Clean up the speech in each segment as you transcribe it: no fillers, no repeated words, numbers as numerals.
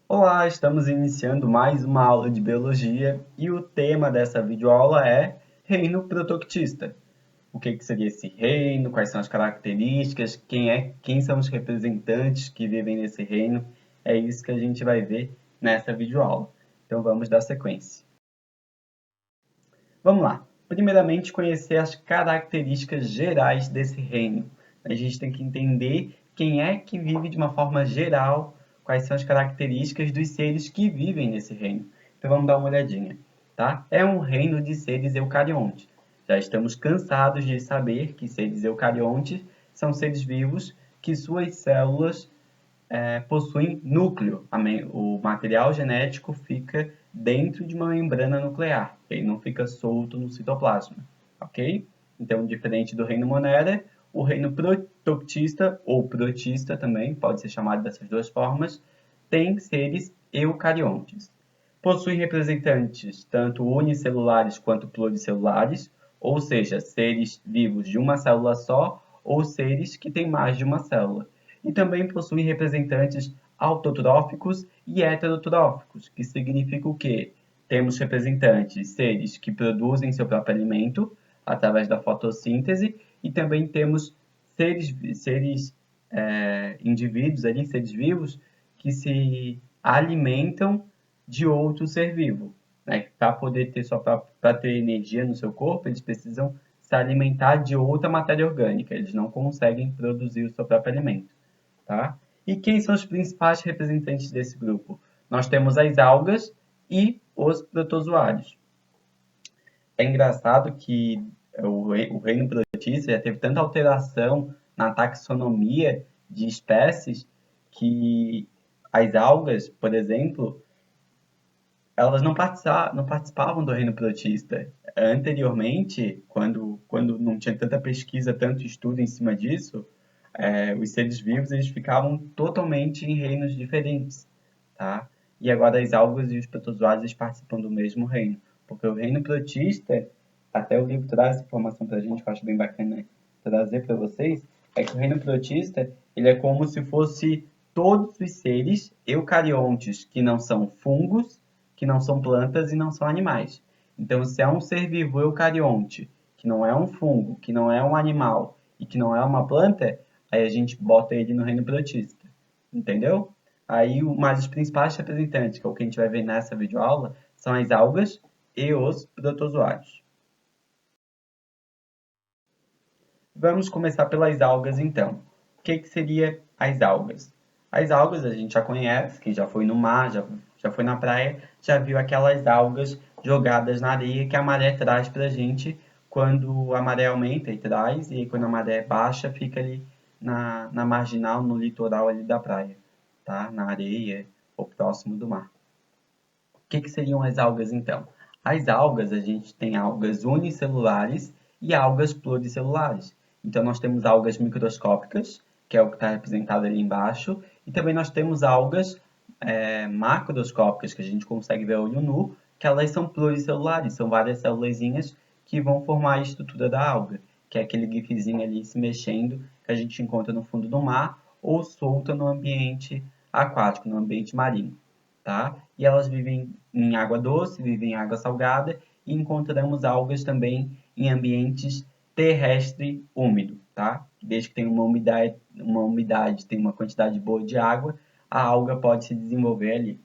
Olá, estamos iniciando mais uma aula de biologia e o tema dessa videoaula é reino protoctista. O que seria esse reino? Quais são as características? Quem são os representantes que vivem nesse reino? É isso que a gente vai ver nessa videoaula. Então vamos dar sequência. Vamos lá. Primeiramente, conhecer as características gerais desse reino. A gente tem que entender quem é que vive de uma forma geral, quais são as características dos seres que vivem nesse reino. Então vamos dar uma olhadinha, tá? É um reino de seres eucariontes. Já estamos cansados de saber que seres eucariontes são seres vivos que suas células possuem núcleo. O material genético fica dentro de uma membrana nuclear, ele não fica solto no citoplasma, ok? Então, diferente do reino Monera, o reino protoctista, ou protista também, pode ser chamado dessas duas formas, tem seres eucariontes. Possui representantes tanto unicelulares quanto pluricelulares, ou seja, seres vivos de uma célula só ou seres que têm mais de uma célula. E também possui representantes autotróficos e heterotróficos, que significa o quê? Temos representantes, seres que produzem seu próprio alimento através da fotossíntese, e também temos indivíduos ali, seres vivos, que se alimentam de outro ser vivo. Né? Para poder ter para ter energia no seu corpo, eles precisam se alimentar de outra matéria orgânica. Eles não conseguem produzir o seu próprio alimento. Tá? E quem são os principais representantes desse grupo? Nós temos as algas e os protozoários. É engraçado que o reino protista já teve tanta alteração na taxonomia de espécies que as algas, por exemplo, elas não participavam do reino protista. Anteriormente, quando não tinha tanta pesquisa, tanto estudo em cima disso, os seres vivos eles ficavam totalmente em reinos diferentes, tá? E agora as algas e os protozoários eles participam do mesmo reino, porque o reino protista, até o livro traz informação para a gente, que eu acho bem bacana trazer para vocês, é que o reino protista ele é como se fosse todos os seres eucariontes que não são fungos, que não são plantas e não são animais. Então, se é um ser vivo eucarionte, que não é um fungo, que não é um animal e que não é uma planta, aí a gente bota ele no reino protista, entendeu? Aí, mas os principais representantes, que é o que a gente vai ver nessa videoaula, são as algas e os protozoários. Vamos começar pelas algas, então. O que seria as algas? As algas a gente já conhece, quem já foi no mar, já foi na praia, já viu aquelas algas jogadas na areia que a maré traz para a gente quando a maré aumenta e traz, e aí quando a maré baixa fica ali na marginal, no litoral ali da praia, tá? Na areia ou próximo do mar. O que seriam as algas, então? As algas, a gente tem algas unicelulares e algas pluricelulares. Então, nós temos algas microscópicas, que é o que está representado ali embaixo, e também nós temos algas macroscópicas, que a gente consegue ver a olho nu, que elas são pluricelulares, são várias célulazinhas que vão formar a estrutura da alga, que é aquele gifzinho ali se mexendo que a gente encontra no fundo do mar ou solta no ambiente aquático, no ambiente marinho, tá? E elas vivem em água doce, vivem em água salgada e encontramos algas também em ambientes terrestre úmido, tá? Desde que tenha uma umidade, tem uma quantidade boa de água, a alga pode se desenvolver ali.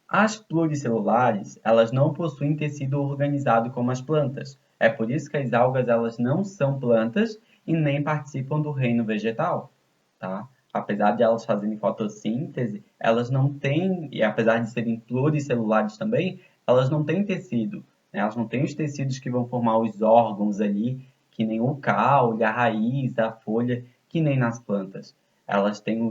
As pluricelulares, elas não possuem tecido organizado como as plantas. É por isso que as algas elas não são plantas e nem participam do reino vegetal, tá? Apesar de elas fazerem fotossíntese, elas não têm, e apesar de serem pluricelulares também, elas não têm tecido, né? Elas não têm os tecidos que vão formar os órgãos ali, que nem o caule, a raiz, a folha, que nem nas plantas. Elas têm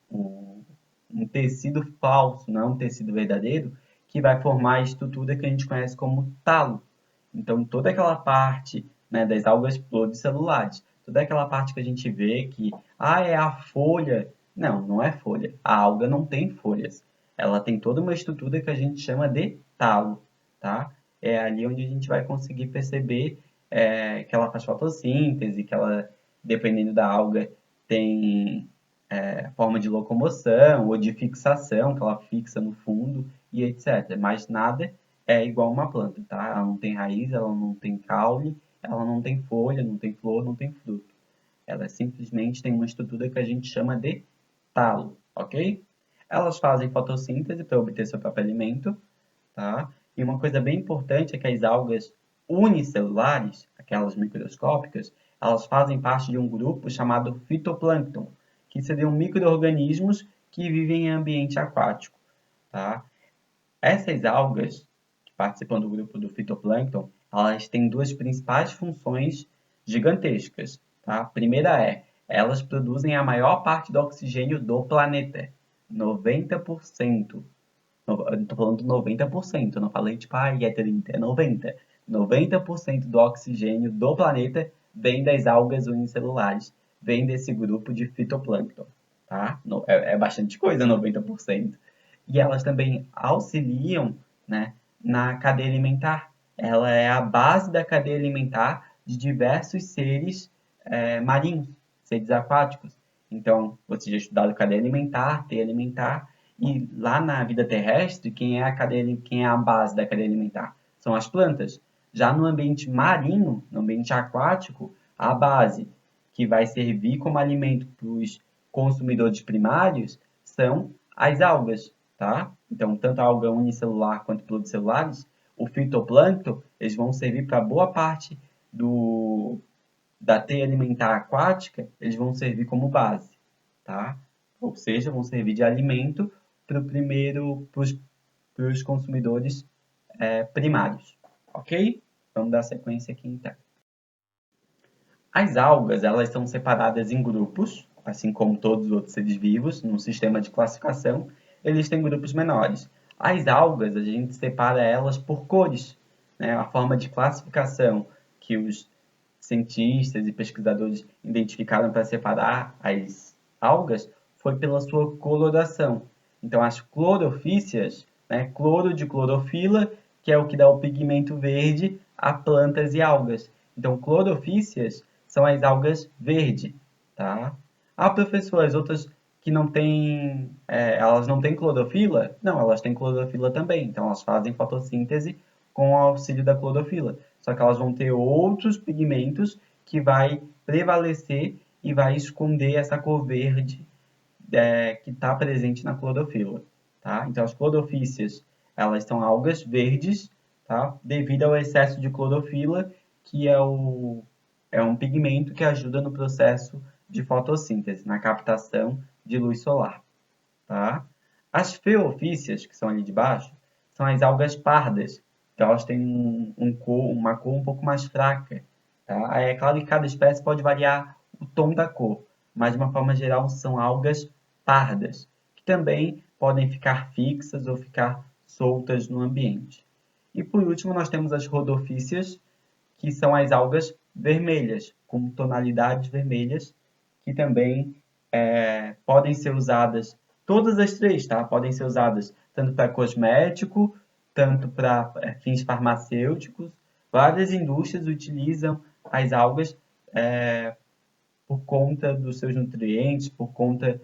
um tecido falso, não um tecido verdadeiro, que vai formar a estrutura que a gente conhece como talo. Então, toda aquela parte, né, das algas pluricelulares, toda aquela parte que a gente vê que, é a folha. Não, não é folha. A alga não tem folhas. Ela tem toda uma estrutura que a gente chama de talo, tá? É ali onde a gente vai conseguir perceber que ela faz fotossíntese, que ela, dependendo da alga, tem forma de locomoção ou de fixação, que ela fixa no fundo e etc. Mas nada é igual a uma planta, tá? Ela não tem raiz, ela não tem caule, ela não tem folha, não tem flor, não tem fruto. Ela simplesmente tem uma estrutura que a gente chama de talo, ok? Elas fazem fotossíntese para obter seu próprio alimento, tá? E uma coisa bem importante é que as algas unicelulares, aquelas microscópicas, elas fazem parte de um grupo chamado fitoplâncton, que seriam micro-organismos que vivem em ambiente aquático, tá? Essas algas que participam do grupo do fitoplâncton, elas têm duas principais funções gigantescas, tá? A primeira elas produzem a maior parte do oxigênio do planeta, 90%. Eu tô falando 90%, eu não falei tipo, é 30, é 90. 90% do oxigênio do planeta vem das algas unicelulares, vem desse grupo de fitoplâncton, tá? É bastante coisa, 90%. E elas também auxiliam, né, na cadeia alimentar. Ela é a base da cadeia alimentar de diversos seres marinhos, seres aquáticos. Então, você já estudou cadeia alimentar, teia alimentar, e lá na vida terrestre, quem é a base da cadeia alimentar? São as plantas. Já no ambiente marinho, no ambiente aquático, a base que vai servir como alimento para os consumidores primários são as algas, tá? Então, tanto a alga unicelular quanto pluricelulares, o fitoplâncton, eles vão servir para boa parte da teia alimentar aquática, eles vão servir como base, tá? Ou seja, vão servir de alimento para os consumidores primários, ok? Vamos dar sequência aqui então. As algas, elas são separadas em grupos, assim como todos os outros seres vivos, no sistema de classificação, eles têm grupos menores. As algas, a gente separa elas por cores, né? A forma de classificação que os cientistas e pesquisadores identificaram para separar as algas foi pela sua coloração. Então, as clorofícias, né? Cloro de clorofila, que é o que dá o pigmento verde a plantas e algas. Então, clorofícias são as algas verde, tá? Ah, professor, as outras que não têm, elas não têm clorofila? Não, elas têm clorofila também. Então, elas fazem fotossíntese com o auxílio da clorofila. Só que elas vão ter outros pigmentos que vai prevalecer e vai esconder essa cor verde que está presente na clorofila, tá? Então, as clorofícias, elas são algas verdes, tá? Devido ao excesso de clorofila, que é um pigmento que ajuda no processo de fotossíntese, na captação de luz solar, tá? As feofícias, que são ali de baixo, são as algas pardas. Então, elas têm uma cor um pouco mais fraca, tá? É claro que cada espécie pode variar o tom da cor, mas de uma forma geral são algas pardas, que também podem ficar fixas ou ficar soltas no ambiente. E por último, nós temos as rodofícias, que são as algas vermelhas, com tonalidades vermelhas, que também podem ser usadas, todas as três, tá? Podem ser usadas tanto para cosmético, tanto para fins farmacêuticos. Várias indústrias utilizam as algas por conta dos seus nutrientes, por conta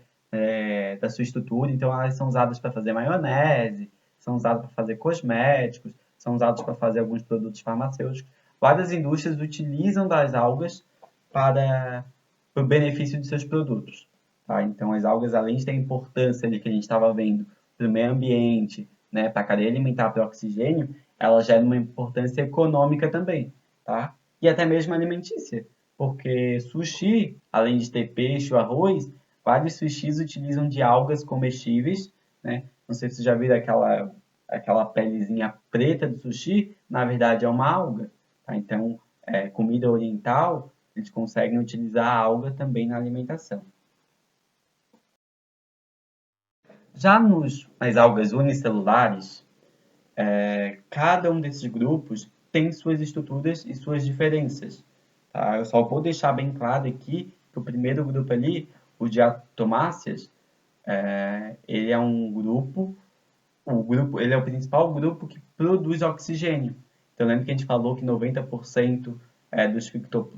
da sua estrutura. Então, elas são usadas para fazer maionese, são usadas para fazer cosméticos, são usadas para fazer alguns produtos farmacêuticos. Várias indústrias utilizam das algas para o benefício de seus produtos. Tá? Então, as algas, além de ter a importância ali que a gente estava vendo para o meio ambiente, né, para a cadeia alimentar, para o oxigênio, elas geram uma importância econômica também, tá? E até mesmo alimentícia, porque sushi, além de ter peixe ou arroz, vários sushis utilizam de algas comestíveis, né? Não sei se você já viu aquela pelezinha preta do sushi, na verdade é uma alga, tá? Então, comida oriental, eles conseguem utilizar a alga também na alimentação. Já nas algas unicelulares, cada um desses grupos tem suas estruturas e suas diferenças. Tá? Eu só vou deixar bem claro aqui que o primeiro grupo ali, o diatomáceas, ele é um grupo, ele é o principal grupo que produz oxigênio. Então, lembra que a gente falou que 90%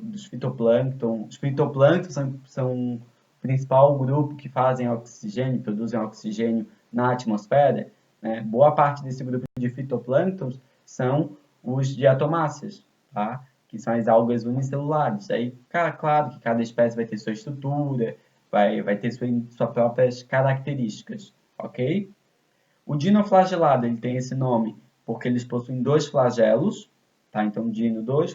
dos fitoplâncton, os fitoplâncton são o principal grupo que fazem oxigênio, produzem oxigênio na atmosfera, né, boa parte desse grupo de fitoplânctons são os diatomáceas, tá? Que são as algas unicelulares. Aí, claro que cada espécie vai ter sua estrutura, vai ter suas próprias características, ok? O dinoflagelado ele tem esse nome porque eles possuem dois flagelos, tá? Então, dino, dois,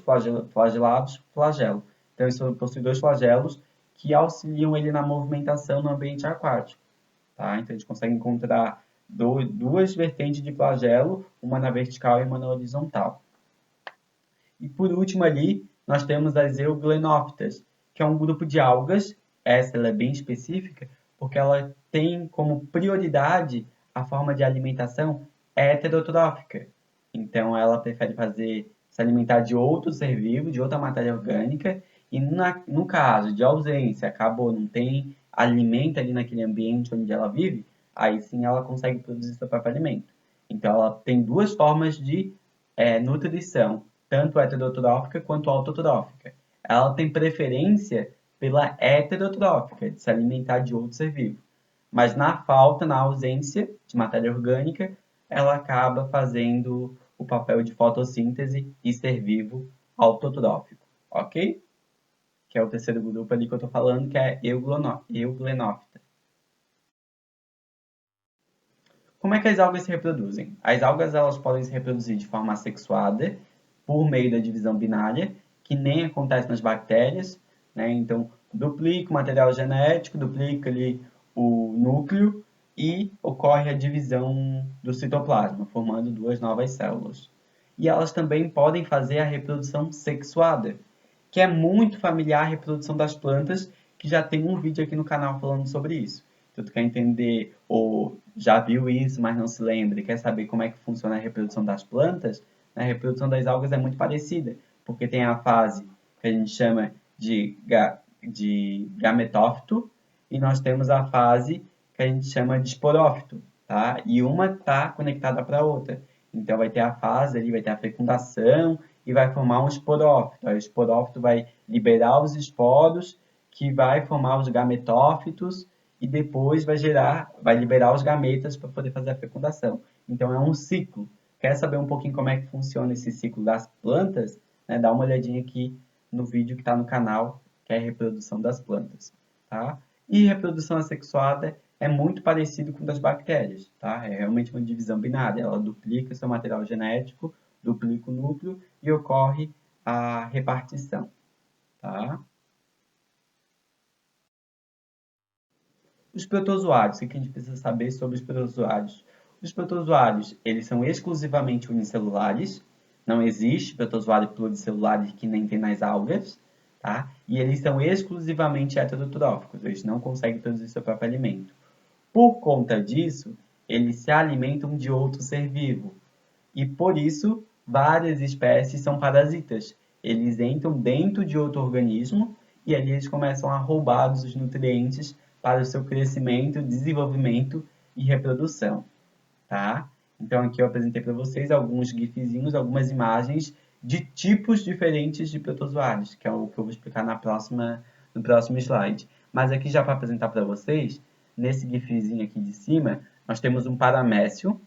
flagelados, flagelo. Então, eles possuem dois flagelos que auxiliam ele na movimentação no ambiente aquático, tá? Então, a gente consegue encontrar duas vertentes de flagelo, uma na vertical e uma na horizontal. E por último ali, nós temos as euglenófitas, que é um grupo de algas, essa ela é bem específica, porque ela tem como prioridade a forma de alimentação heterotrófica. Então, ela prefere se alimentar de outro ser vivo, de outra matéria orgânica, e no caso de ausência, acabou, não tem alimento ali naquele ambiente onde ela vive, aí sim ela consegue produzir seu próprio alimento. Então, ela tem duas formas de nutrição, tanto heterotrófica quanto autotrófica. Ela tem preferência pela heterotrófica, de se alimentar de outro ser vivo. Mas na falta, na ausência de matéria orgânica, ela acaba fazendo o papel de fotossíntese e ser vivo autotrófico, ok? Que é o terceiro grupo ali que eu estou falando, que é euglenófita. Como é que as algas se reproduzem? As algas elas podem se reproduzir de forma assexuada, por meio da divisão binária, que nem acontece nas bactérias, né? Então, duplica o material genético, duplica ali o núcleo e ocorre a divisão do citoplasma, formando duas novas células. E elas também podem fazer a reprodução sexuada, que é muito familiar à reprodução das plantas, que já tem um vídeo aqui no canal falando sobre isso. Então, tu quer entender ou já viu isso, mas não se lembra, e quer saber como é que funciona a reprodução das plantas, a reprodução das algas é muito parecida, porque tem a fase que a gente chama de gametófito e nós temos a fase que a gente chama de esporófito, tá? E uma está conectada para a outra. Então, vai ter a fase ali, vai ter a fecundação e vai formar um esporófito. Aí, o esporófito vai liberar os esporos, que vai formar os gametófitos e depois vai liberar os gametas para poder fazer a fecundação. Então, é um ciclo. Quer saber um pouquinho como é que funciona esse ciclo das plantas? Né? Dá uma olhadinha aqui no vídeo que está no canal, que é a reprodução das plantas. Tá? E reprodução assexuada é muito parecido com das bactérias. Tá? É realmente uma divisão binária. Ela duplica seu material genético, duplica o núcleo e ocorre a repartição. Tá? Os protozoários, o que a gente precisa saber sobre os protozoários? Os protozoários, eles são exclusivamente unicelulares, não existe protozoário pluricelular que nem tem nas algas, tá? E eles são exclusivamente heterotróficos, eles não conseguem produzir seu próprio alimento. Por conta disso, eles se alimentam de outro ser vivo. E por isso, várias espécies são parasitas. Eles entram dentro de outro organismo e ali eles começam a roubar os nutrientes para o seu crescimento, desenvolvimento e reprodução, tá? Então aqui eu apresentei para vocês alguns gifzinhos, algumas imagens de tipos diferentes de protozoários, que é o que eu vou explicar no próximo slide. Mas aqui já para apresentar para vocês, nesse gifzinho aqui de cima, nós temos um paramécio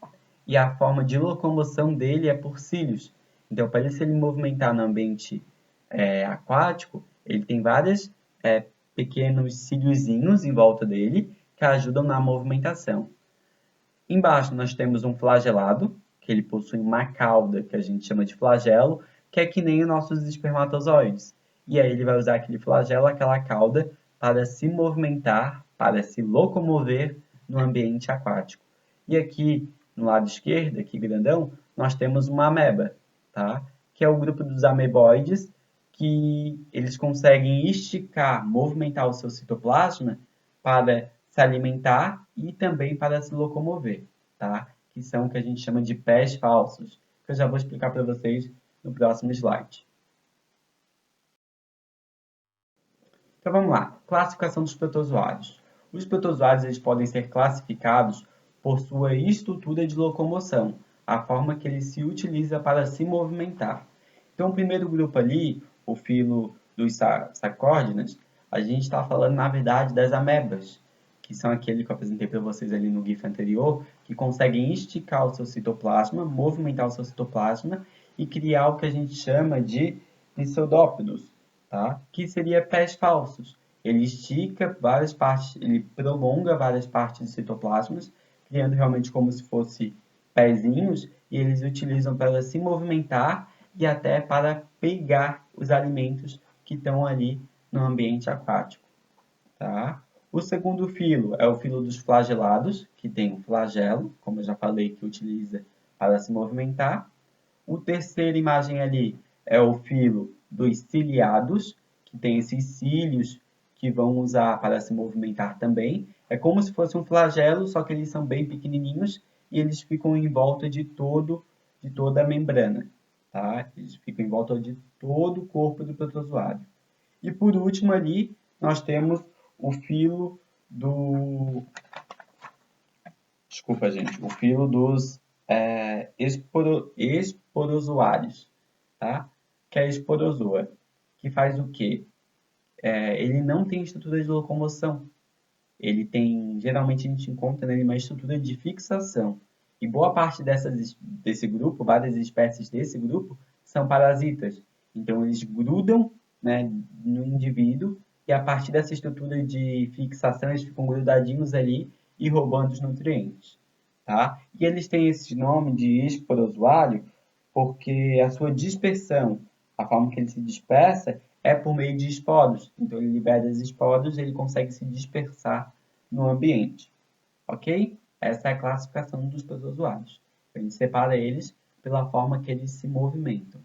e a forma de locomoção dele é por cílios. Então, para ele se movimentar no ambiente aquático, ele tem vários pequenos cíliozinhos em volta dele que ajudam na movimentação. Embaixo nós temos um flagelado, que ele possui uma cauda que a gente chama de flagelo, que é que nem os nossos espermatozoides. E aí ele vai usar aquele flagelo, aquela cauda, para se movimentar, para se locomover no ambiente aquático. E aqui no lado esquerdo, aqui grandão, nós temos uma ameba, tá? Que é o grupo dos ameboides, que eles conseguem esticar, movimentar o seu citoplasma para se alimentar e também para se locomover, tá? Que são o que a gente chama de pés falsos, que eu já vou explicar para vocês no próximo slide. Então vamos lá, classificação dos protozoários. Os protozoários eles podem ser classificados por sua estrutura de locomoção, a forma que ele se utiliza para se movimentar. Então o primeiro grupo ali, o filo dos sacórdidas, A gente está falando, na verdade, das amebas, que são aquele que eu apresentei para vocês ali no GIF anterior, que conseguem esticar o seu citoplasma, movimentar o seu citoplasma e criar o que a gente chama de pseudópodos, tá? Que seria pés falsos. Ele estica várias partes, ele prolonga várias partes dos citoplasmas, criando realmente como se fosse pezinhos, e eles utilizam para se movimentar e até para pegar os alimentos que estão ali no ambiente aquático. Tá? O segundo filo é o filo dos flagelados, que tem o flagelo, como eu já falei, que utiliza para se movimentar. O terceira imagem ali é o filo dos ciliados, que tem esses cílios que vão usar para se movimentar também. É como se fosse um flagelo, só que eles são bem pequenininhos e eles ficam em volta de toda a membrana. Tá? Eles ficam em volta de todo o corpo do protozoário. E por último ali, nós temos o filo do... Desculpa, gente. O filo dos esporozoários, tá? Que é a esporozoa, que faz o quê? Ele não tem estrutura de locomoção. Ele tem, geralmente a gente encontra nele uma estrutura de fixação. E boa parte desse grupo, várias espécies desse grupo, são parasitas. Então eles grudam, né, no indivíduo e a partir dessa estrutura de fixação eles ficam grudadinhos ali e roubando os nutrientes. Tá? E eles têm esse nome de esporozoário porque a sua dispersão, a forma que ele se dispersa, é por meio de esporos. Então, ele libera os esporos e ele consegue se dispersar no ambiente. Ok? Essa é a classificação dos protozoários. A gente separa eles pela forma que eles se movimentam.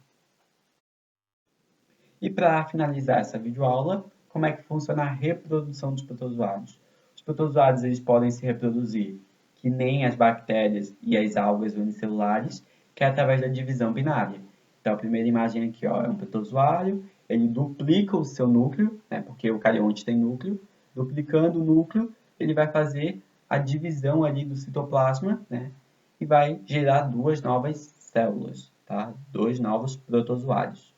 E para finalizar essa videoaula, como é que funciona a reprodução dos protozoários? Os protozoários eles podem se reproduzir que nem as bactérias e as algas unicelulares, que é através da divisão binária. Então, a primeira imagem aqui ó, é um protozoário, ele duplica o seu núcleo, né, porque o carionte tem núcleo, duplicando o núcleo, ele vai fazer a divisão ali do citoplasma, né, e vai gerar duas novas células, tá? Dois novos protozoários.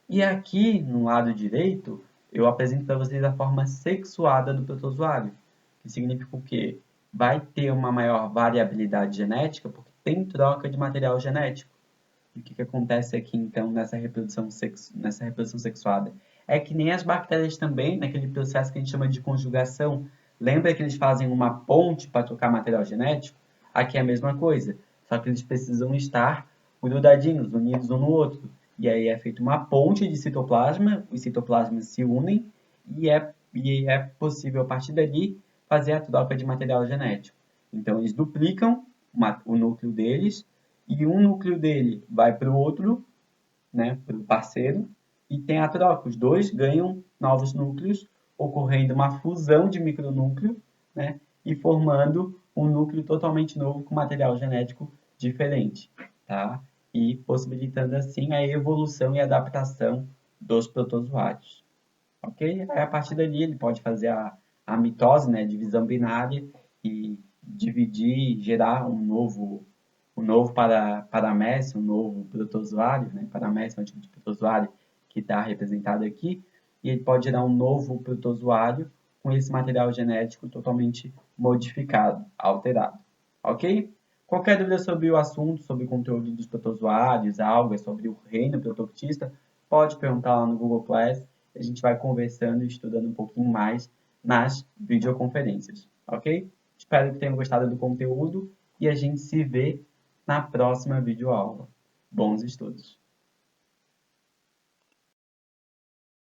E aqui, no lado direito, eu apresento para vocês a forma sexuada do protozoário, que significa o quê? Vai ter uma maior variabilidade genética porque tem troca de material genético. E o que acontece aqui, então, nessa reprodução sexuada? É que nem as bactérias também, naquele processo que a gente chama de conjugação. Lembra que eles fazem uma ponte para trocar material genético? Aqui é a mesma coisa, só que eles precisam estar grudadinhos, unidos um no outro. E aí é feita uma ponte de citoplasma, os citoplasmas se unem e é possível, a partir dali, fazer a troca de material genético. Então, eles duplicam o núcleo deles e um núcleo dele vai para o outro, né, para o parceiro, e tem a troca. Os dois ganham novos núcleos, ocorrendo uma fusão de micronúcleo, né, e formando um núcleo totalmente novo com material genético diferente. Tá? E possibilitando assim a evolução e adaptação dos protozoários. Ok? Aí, a partir dali ele pode fazer a mitose, né, divisão binária, e dividir, gerar um novo paramécio, um novo protozoário, né? Paramécio é um tipo de protozoário que está representado aqui, e ele pode gerar um novo protozoário com esse material genético totalmente modificado, alterado. Ok? Qualquer dúvida sobre o assunto, sobre o conteúdo dos protozoários, algas, sobre o reino protoctista, pode perguntar lá no Google Class. A gente vai conversando e estudando um pouquinho mais nas videoconferências, ok? Espero que tenham gostado do conteúdo e a gente se vê na próxima videoaula. Bons estudos!